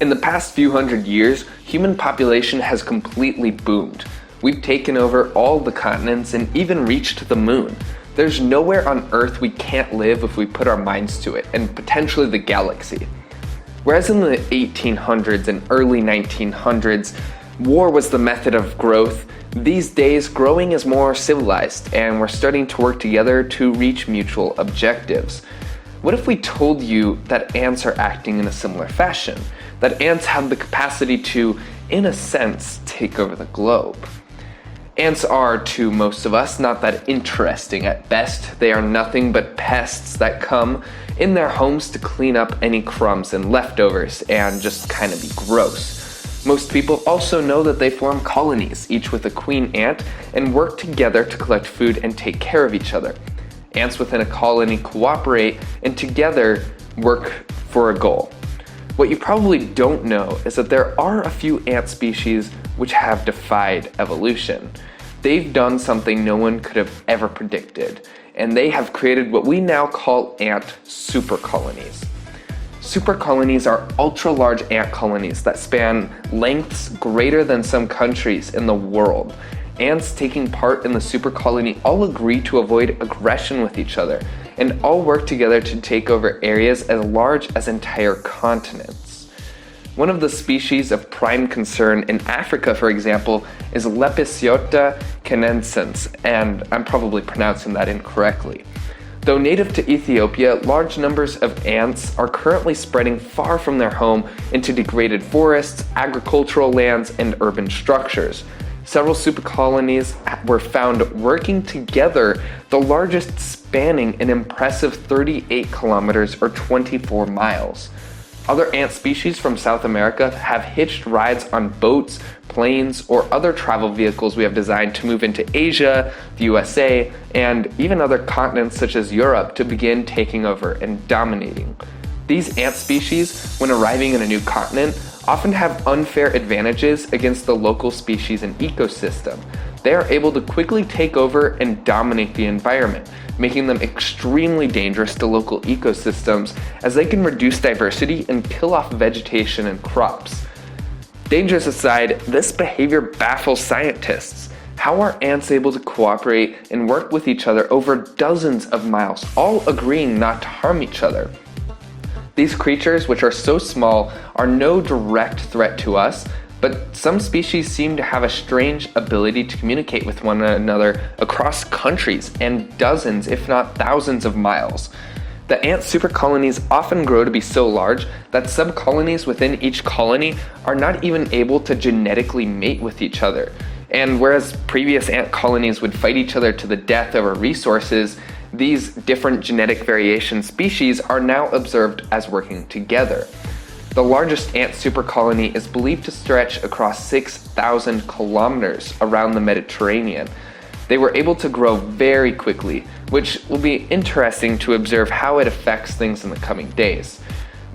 In the past few hundred years, human population has completely boomed. We've taken over all the continents and even reached the moon. There's nowhere on Earth we can't live if we put our minds to it, and potentially the galaxy. Whereas in the 1800s and early 1900s, war was the method of growth, these days growing is more civilized, and we're starting to work together to reach mutual objectives. What if we told you that ants are acting in a similar fashion? That ants have the capacity to, in a sense, take over the globe. Ants are, to most of us, not that interesting at best. They are nothing but pests that come in their homes to clean up any crumbs and leftovers and just kind of be gross. Most people also know that they form colonies, each with a queen ant, and work together to collect food and take care of each other. Ants within a colony cooperate and together work for a goal. What you probably don't know is that there are a few ant species which have defied evolution. They've done something no one could have ever predicted, and they have created what we now call ant supercolonies. Supercolonies are ultra-large ant colonies that span lengths greater than some countries in the world. Ants taking part in the supercolony all agree to avoid aggression with each other, and all work together to take over areas as large as entire continents. One of the species of prime concern in Africa, for example, is Lepisiota canadensis, and I'm probably pronouncing that incorrectly. Though native to Ethiopia, large numbers of ants are currently spreading far from their home into degraded forests, agricultural lands, and urban structures. Several supercolonies were found working together, the largest spanning an impressive 38 kilometers or 24 miles. Other ant species from South America have hitched rides on boats, planes, or other travel vehicles we have designed to move into Asia, the USA, and even other continents such as Europe to begin taking over and dominating. These ant species, when arriving in a new continent, often have unfair advantages against the local species and ecosystem. They are able to quickly take over and dominate the environment, making them extremely dangerous to local ecosystems as they can reduce diversity and kill off vegetation and crops. Dangers aside, this behavior baffles scientists. How are ants able to cooperate and work with each other over dozens of miles, all agreeing not to harm each other? These creatures, which are so small, are no direct threat to us, but some species seem to have a strange ability to communicate with one another across countries and dozens, if not thousands of miles. The ant supercolonies often grow to be so large that subcolonies within each colony are not even able to genetically mate with each other. And whereas previous ant colonies would fight each other to the death over resources, these different genetic variation species are now observed as working together. The largest ant supercolony is believed to stretch across 6,000 kilometers around the Mediterranean. They were able to grow very quickly, which will be interesting to observe how it affects things in the coming days.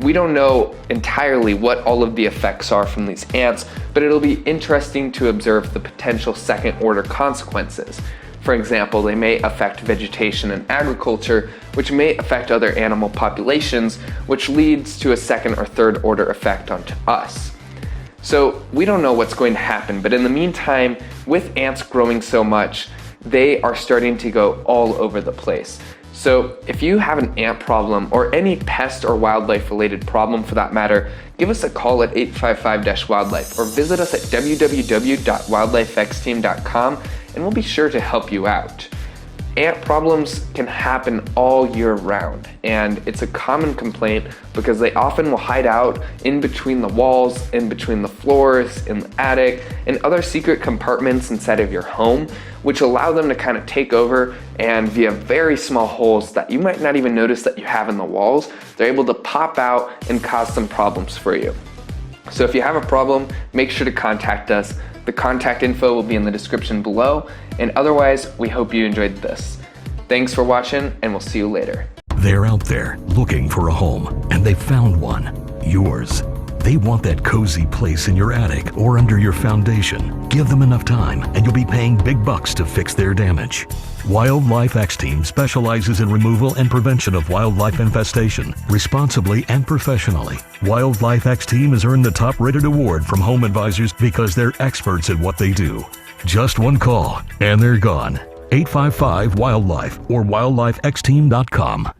We don't know entirely what all of the effects are from these ants, but it'll be interesting to observe the potential second-order consequences. For example, they may affect vegetation and agriculture, which may affect other animal populations, which leads to a second or third order effect onto us. So we don't know what's going to happen, but in the meantime, with ants growing so much, they are starting to go all over the place. So if you have an ant problem or any pest or wildlife related problem for that matter, give us a call at 855-WILDLIFE or visit us at www.wildlifexteam.com and we'll be sure to help you out. Ant problems can happen all year round, and it's a common complaint because they often will hide out in between the walls, in between the floors, in the attic, and other secret compartments inside of your home, which allow them to kind of take over, and via very small holes that you might not even notice that you have in the walls, they're able to pop out and cause some problems for you. So if you have a problem, make sure to contact us. The contact info will be in the description below, and otherwise, we hope you enjoyed this. Thanks for watching, and we'll see you later. They're out there looking for a home, and they found one. Yours. They want that cozy place in your attic or under your foundation. Give them enough time and you'll be paying big bucks to fix their damage. Wildlife X-Team specializes in removal and prevention of wildlife infestation, responsibly and professionally. Wildlife X-Team has earned the top-rated award from Home Advisors because they're experts at what they do. Just one call and they're gone. 855-WILDLIFE or wildlifexteam.com.